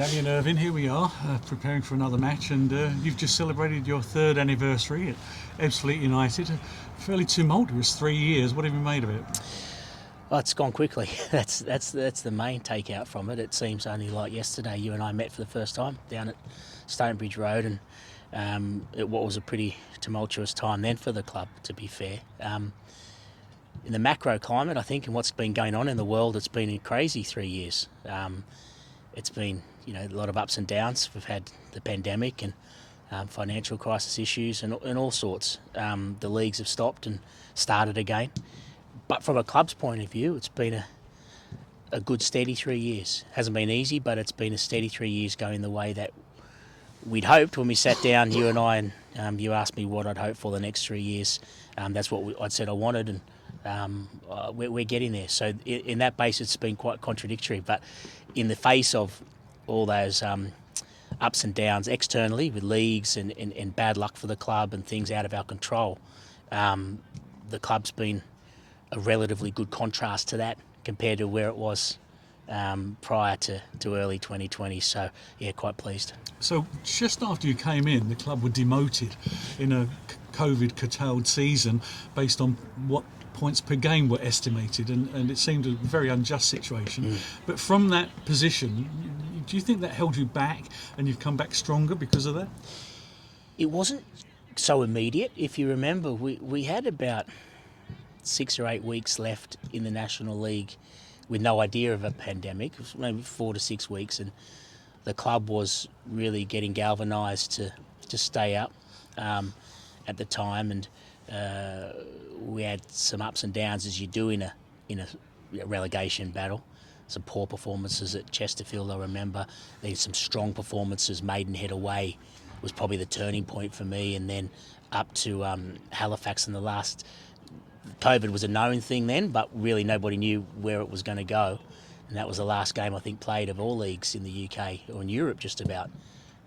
Damian Irvine, here we are, preparing for another match, and you've just celebrated your third anniversary at Ebbsfleet United. Fairly tumultuous 3 years. What have you made of it? Oh, it's gone quickly. That's the main takeout from it. It seems only like yesterday you and I met for the first time down at Stonebridge Road, and what was a pretty tumultuous time then for the club, to be fair. In the macro climate, I think, and what's been going on in the world, it's been a crazy 3 years. It's been, a lot of ups and downs. We've had the pandemic and financial crisis issues and all sorts. The leagues have stopped and started again. But from a club's point of view, it's been a good steady 3 years. Hasn't been easy, but it's been a steady 3 years going the way that we'd hoped when we sat down, you and I, and you asked me what I'd hope for the next 3 years. That's what I'd said I wanted, and we're getting there. So in that base, it's been quite contradictory. But in the face of all those ups and downs externally with leagues and bad luck for the club and things out of our control, the club's been a relatively good contrast to that compared to where it was prior to early 2020. So, yeah, quite pleased. So just after you came in, the club were demoted in a COVID-curtailed season based on what points per game were estimated, and it seemed a very unjust situation. But from that position, do you think that held you back and you've come back stronger because of that? It wasn't so immediate. If you remember, we had about 6 or 8 weeks left in the National League with no idea of a pandemic. It was maybe 4 to 6 weeks, and the club was really getting galvanised to stay up at the time, and we had some ups and downs as you do in a relegation battle. Some poor performances at Chesterfield, I remember. Then some strong performances. Maidenhead away was probably the turning point for me, and then up to Halifax in the last. COVID was a known thing then, but really nobody knew where it was going to go. And that was the last game, I think, played of all leagues in the UK, or in Europe just about.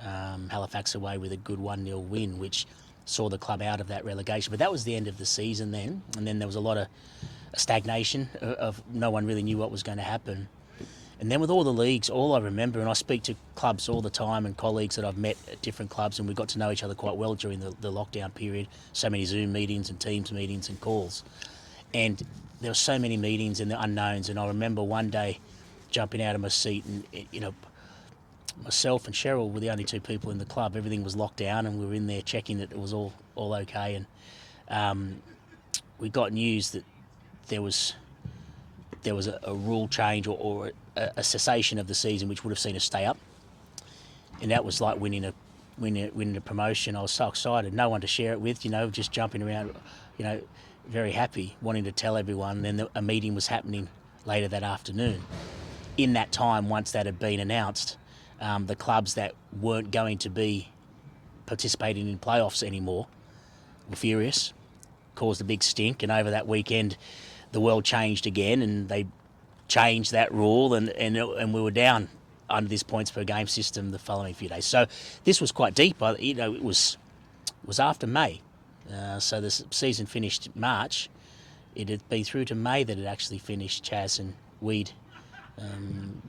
Halifax away with a good 1-0 win, which saw the club out of that relegation. But that was the end of the season then. And then there was a lot of stagnation of no one really knew what was going to happen. And then with all the leagues, all I remember, and I speak to clubs all the time and colleagues that I've met at different clubs, and we got to know each other quite well during the lockdown period. So many Zoom meetings and Teams meetings and calls. And there were so many meetings and the unknowns. And I remember one day jumping out of my seat and, myself and Cheryl were the only two people in the club. Everything was locked down and we were in there checking that it was all okay. And we got news that there was a rule change or a cessation of the season which would have seen us stay up, and that was like winning a promotion. I was so excited, no one to share it with, just jumping around, very happy, wanting to tell everyone. Then a meeting was happening later that afternoon. In that time, once that had been announced, the clubs that weren't going to be participating in playoffs anymore were furious, caused a big stink, and over that weekend the world changed again, and they changed that rule, and we were down under this points per game system the following few days. So this was quite deep. It was after May, so the season finished March. It had been through to May that it actually finished. Chaz and Weed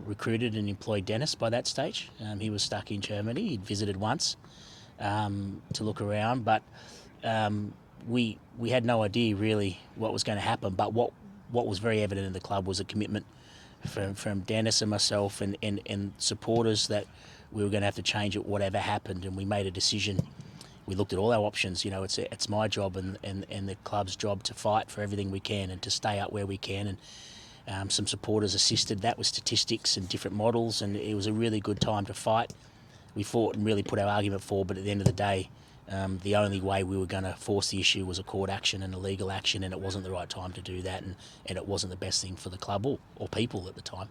recruited and employed Dennis by that stage. He was stuck in Germany. He'd visited once to look around, but we had no idea really what was going to happen. But what was very evident in the club was a commitment from Dennis and myself and supporters that we were going to have to change it whatever happened. And we made a decision. We looked at all our options. It's my job and the club's job to fight for everything we can and to stay up where we can. And some supporters assisted that with statistics and different models, and it was a really good time to fight. We fought and really put our argument forward, but at the end of the day, the only way we were going to force the issue was a court action and a legal action, and it wasn't the right time to do that, and it wasn't the best thing for the club or people at the time.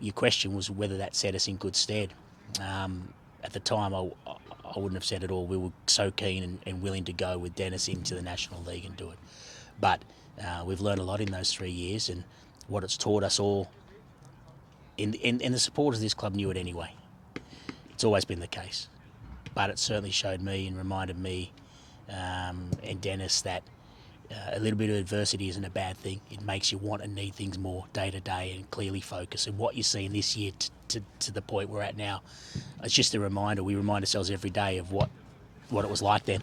Your question was whether that set us in good stead. At the time, I wouldn't have said it all. We were so keen and willing to go with Dennis into the National League and do it. But we've learned a lot in those 3 years, and what it's taught us all, and the supporters of this club knew it anyway. It's always been the case. But it certainly showed me and reminded me and Dennis that a little bit of adversity isn't a bad thing. It makes you want and need things more day to day and clearly focus. And what you're seeing this year to the point we're at now, it's just a reminder. We remind ourselves every day of what it was like then.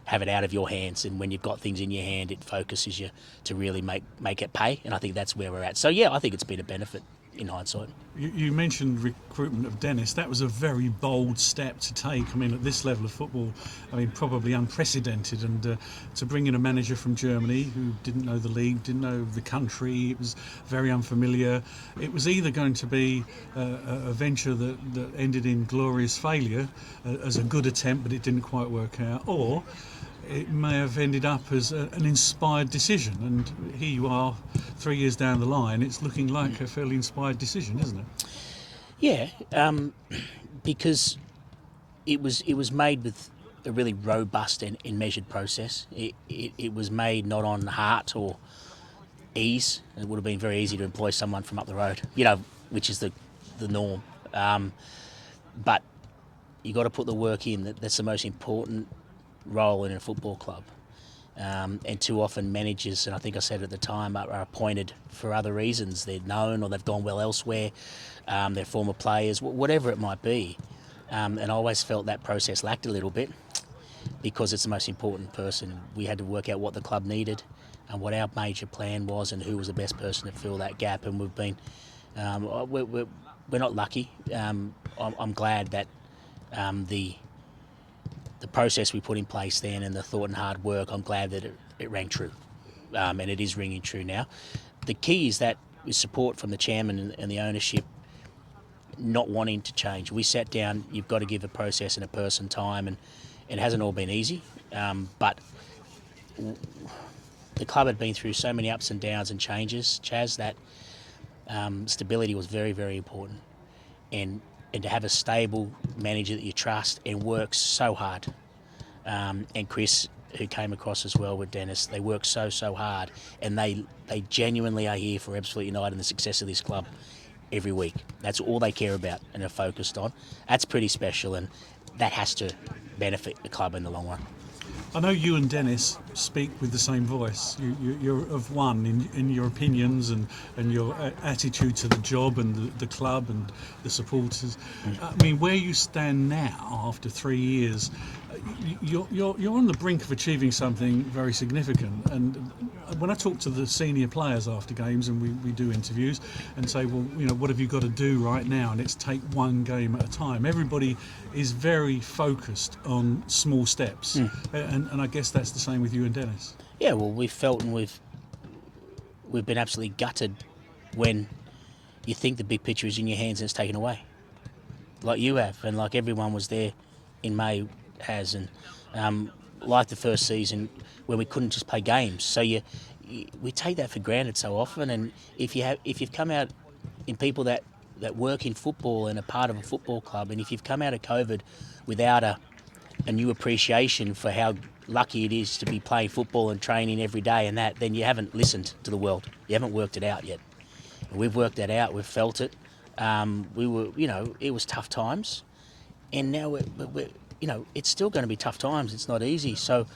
Have it out of your hands, and when you've got things in your hand, it focuses you to really make it pay. And I think that's where we're at. So yeah, I think it's been a benefit in hindsight. You mentioned recruitment of Dennis. That was a very bold step to take. I mean, at this level of football, I mean, probably unprecedented. And to bring in a manager from Germany who didn't know the league, didn't know the country, it was very unfamiliar. It was either going to be a venture that ended in glorious failure as a good attempt, but it didn't quite work out, or it may have ended up as an inspired decision. And here you are, 3 years down the line, it's looking like a fairly inspired decision, isn't it? Yeah, because it was made with a really robust and measured process. It was made not on heart or ease. It would have been very easy to employ someone from up the road, which is the norm. But you got to put the work in. That's the most important role in a football club. And too often managers, and I think I said at the time, are appointed for other reasons. They're known or they've gone well elsewhere, they're former players, whatever it might be. And I always felt that process lacked a little bit because it's the most important person. We had to work out what the club needed and what our major plan was and who was the best person to fill that gap. And we've been, we're not lucky. I'm glad that the process we put in place then and the thought and hard work, I'm glad that it rang true. And it is ringing true now. The key is that with support from the chairman and the ownership not wanting to change. We sat down, you've got to give a process and a person time, and it hasn't all been easy. But the club had been through so many ups and downs and changes, Chaz, that stability was very, very important. And to have a stable manager that you trust and works so hard. And Chris, who came across as well with Dennis, they work so hard, and they genuinely are here for Absolute United and the success of this club every week. That's all they care about and are focused on. That's pretty special, and that has to benefit the club in the long run. I know you and Dennis speak with the same voice. You're of one in your opinions and your attitude to the job and the club and the supporters. I mean, where you stand now after 3 years, you're on the brink of achieving something very significant. And when I talk to the senior players after games, and we do interviews and say, well, what have you got to do right now? And it's take one game at a time. Everybody is very focused on small steps. And I guess that's the same with you and Dennis. Yeah, well, we've felt and we've been absolutely gutted when you think the big picture is in your hands and it's taken away, like you have, and like everyone was there in May has, and like the first season when we couldn't just play games. So we take that for granted so often, and if you've come out in people that work in football and are part of a football club, and if you've come out of COVID without a new appreciation for how lucky it is to be playing football and training every day and that, then you haven't listened to the world. You haven't worked it out yet. And we've worked that out. We've felt it. It was tough times, and now we're it's still going to be tough times. It's not easy. So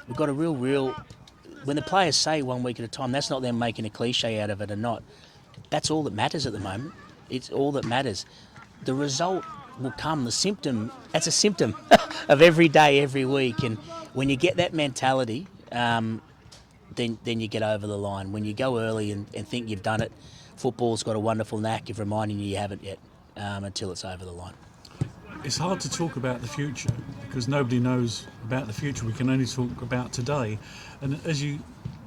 we've got a real. When the players say 1 week at a time, that's not them making a cliche out of it or not. That's all that matters at the moment. It's all that matters. The result will come. That's a symptom of every day, every week. And when you get that mentality, then you get over the line. When you go early and think you've done it, football's got a wonderful knack of reminding you haven't yet until it's over the line. It's hard to talk about the future because nobody knows about the future. We can only talk about today. And as you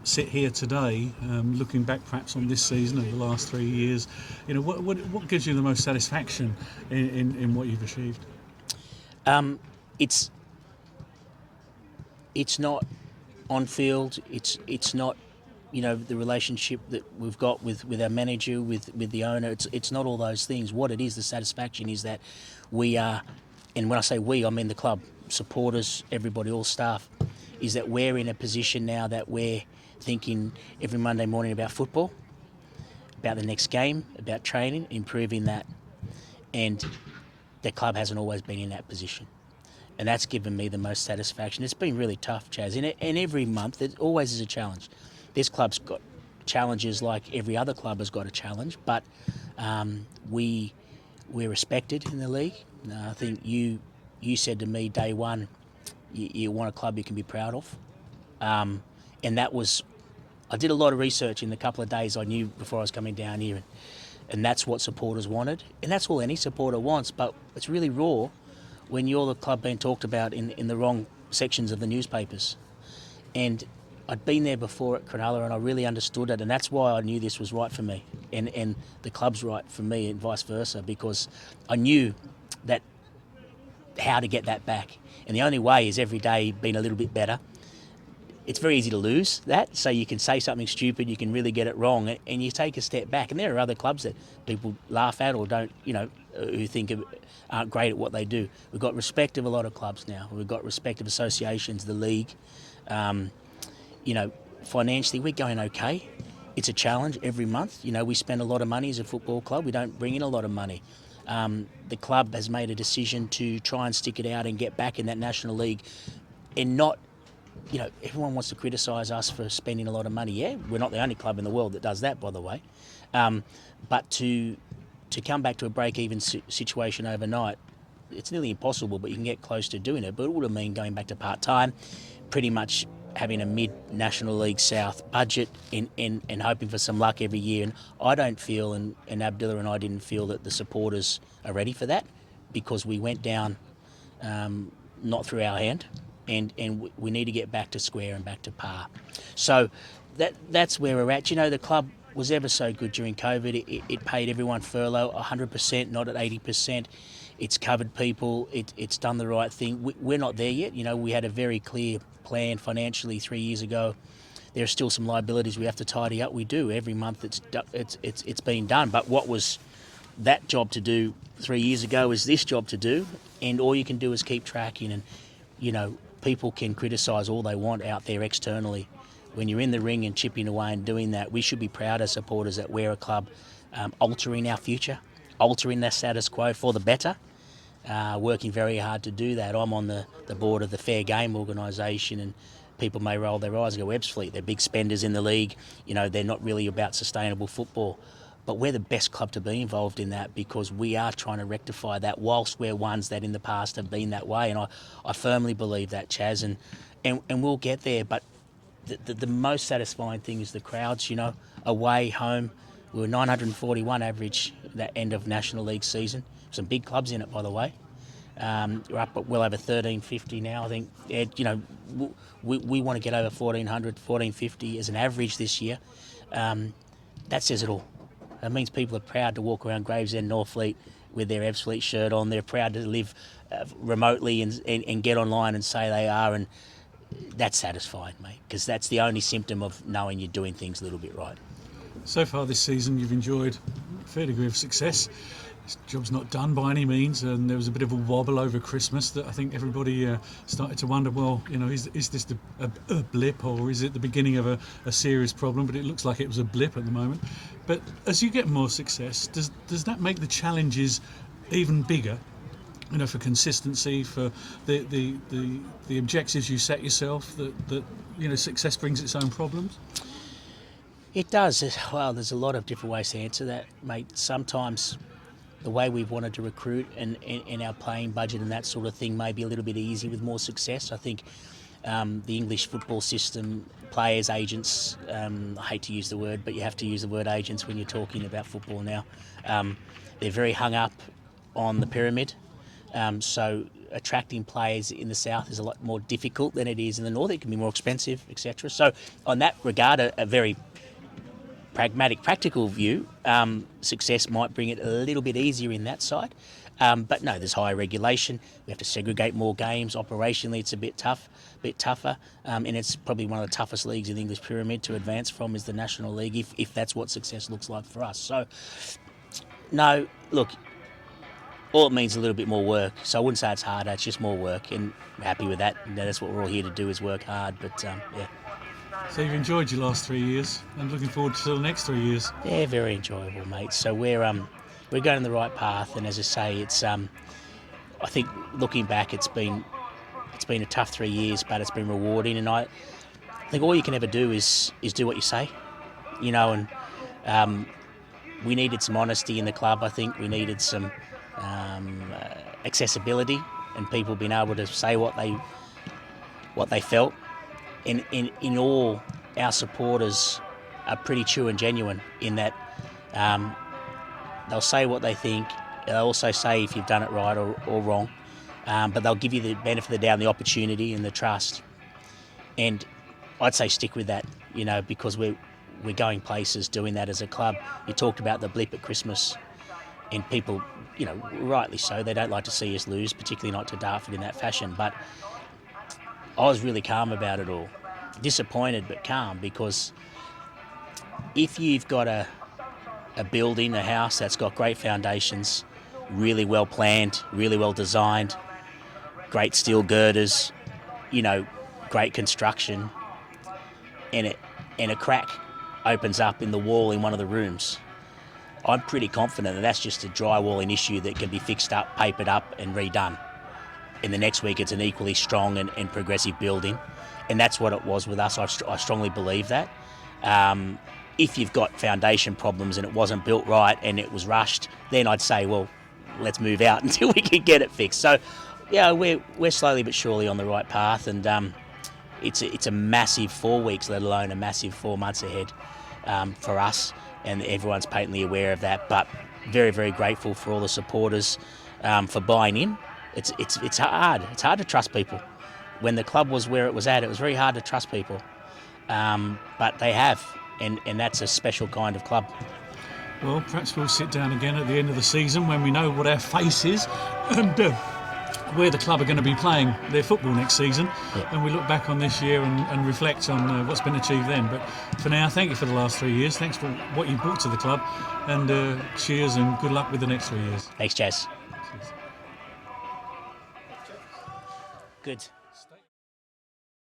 sit here today, looking back perhaps on this season and the last 3 years, what gives you the most satisfaction in what you've achieved? It's not on field. It's not the relationship that we've got with our manager, with the owner. It's not all those things. What it is, the satisfaction is that we are, and when I say we, I mean the club, supporters, everybody, all staff, is that we're in a position now that we're thinking every Monday morning about football, about the next game, about training, improving that. And the club hasn't always been in that position. And that's given me the most satisfaction. It's been really tough, Chaz. And every month, it always is a challenge. This club's got challenges like every other club has got a challenge, but we're respected in the league. I think you said to me day one, you want a club you can be proud of. And that was, I did a lot of research in the couple of days I knew before I was coming down here, and that's what supporters wanted. And that's all any supporter wants, but it's really raw when you're the club being talked about in the wrong sections of the newspapers. And I'd been there before at Cronulla and I really understood it, and that's why I knew this was right for me and the club's right for me and vice versa, because I knew that how to get that back. And the only way is every day being a little bit better. It's very easy to lose that, so you can say something stupid, you can really get it wrong, and you take a step back. And there are other clubs that people laugh at or don't, who think aren't great at what they do. We've got respect of a lot of clubs now. We've got respect of associations, the league. Financially, we're going okay. It's a challenge every month. We spend a lot of money as a football club. We don't bring in a lot of money. The club has made a decision to try and stick it out and get back in that National League and not, everyone wants to criticise us for spending a lot of money. Yeah, we're not the only club in the world that does that, by the way. But to come back to a break-even situation overnight, it's nearly impossible, but you can get close to doing it. But it would have mean going back to part-time, pretty much having a mid-National League South budget and hoping for some luck every year. And I don't feel, and Abdullah and I didn't feel, that the supporters are ready for that, because we went down not through our hand, and we need to get back to square and back to par. So that's where we're at. The club was ever so good during COVID. It paid everyone furlough 100%, not at 80%. It's covered people. It's done the right thing. We're not there yet. We had a very clear plan financially 3 years ago. There are still some liabilities we have to tidy up. We do every month. It's been done. But what was that job to do 3 years ago is this job to do, and all you can do is keep tracking. And people can criticise all they want out there externally. When you're in the ring and chipping away and doing that, we should be proud as supporters that we're a club altering our future, altering the status quo for the better. Working very hard to do that. I'm on the board of the Fair Game organisation, and people may roll their eyes and go, Ebbsfleet, they're big spenders in the league. They're not really about sustainable football. But we're the best club to be involved in that, because we are trying to rectify that, whilst we're ones that in the past have been that way. And I firmly believe that, Chaz, and we'll get there. But the most satisfying thing is the crowds, away, home. We were 941 average that end of National League season. Some big clubs in it, by the way. We're up at well over 1,350 now, I think. We want to get over 1,400, 1,450 as an average this year. That says it all. That means people are proud to walk around Gravesend, Northfleet with their Ebbsfleet shirt on. They're proud to live remotely and get online and say they are. And that's satisfying, mate, because that's the only symptom of knowing you're doing things a little bit right. So far this season, you've enjoyed a fair degree of success. This job's not done by any means, and there was a bit of a wobble over Christmas that I think everybody started to wonder, is this a blip, or is it the beginning of a serious problem? But it looks like it was a blip at the moment. But as you get more success, does that make the challenges even bigger? For consistency, for the objectives you set yourself, that success brings its own problems? It does. Well, there's a lot of different ways to answer that, mate. Sometimes the way we've wanted to recruit and our playing budget and that sort of thing may be a little bit easy with more success. I think the English football system, players, agents, I hate to use the word, but you have to use the word agents when you're talking about football now. They're very hung up on the pyramid. So attracting players in the south is a lot more difficult than it is in the north. It can be more expensive, etc. So on that regard, a very pragmatic, practical view, success might bring it a little bit easier in that side. But no, there's higher regulation. We have to segregate more games. Operationally, it's a bit tougher. And it's probably one of the toughest leagues in the English pyramid to advance from is the National League, if that's what success looks like for us. So, no, look, all it means is a little bit more work. So I wouldn't say it's harder, it's just more work, and I'm happy with that. That's what we're all here to do, is work hard. But, yeah. So you've enjoyed your last 3 years and looking forward to the next 3 years? Yeah, very enjoyable, mate. So we're going the right path, and as I say, it's I think looking back, it's been It's been a tough 3 years, but it's been rewarding. And I think all you can ever do is do what you say, and we needed some honesty in the club. I think we needed some accessibility and people being able to say what they felt. And in all, our supporters are pretty true and genuine in that they'll say what they think. They'll also say if you've done it right or wrong, but they'll give you the benefit of the doubt and the opportunity and the trust. And I'd say stick with that, because we're going places doing that as a club. You talked about the blip at Christmas, and people, rightly so, they don't like to see us lose, particularly not to Dartford in that fashion. But I was really calm about it all. Disappointed but calm, because if you've got a building, a house that's got great foundations, really well planned, really well designed, great steel girders, great construction, and a crack opens up in the wall in one of the rooms, I'm pretty confident that that's just a drywalling issue that can be fixed up, papered up and redone. And the next week it's an equally strong and progressive building. And that's what it was with us. I strongly believe that. If you've got foundation problems and it wasn't built right and it was rushed, then I'd say, well, let's move out until we can get it fixed. So, we're slowly but surely on the right path, and it's a massive 4 weeks, let alone a massive 4 months ahead for us, and everyone's patently aware of that. But very, very grateful for all the supporters for buying in. It's hard. It's hard to trust people. When the club was where it was at, it was very hard to trust people. But they have, and that's a special kind of club. Well, perhaps we'll sit down again at the end of the season when we know what our face is and where the club are going to be playing their football next season. Yeah. And we look back on this year and reflect on what's been achieved then. But for now, thank you for the last 3 years. Thanks for what you brought to the club, and cheers and good luck with the next 3 years. Thanks, Jazz. Good.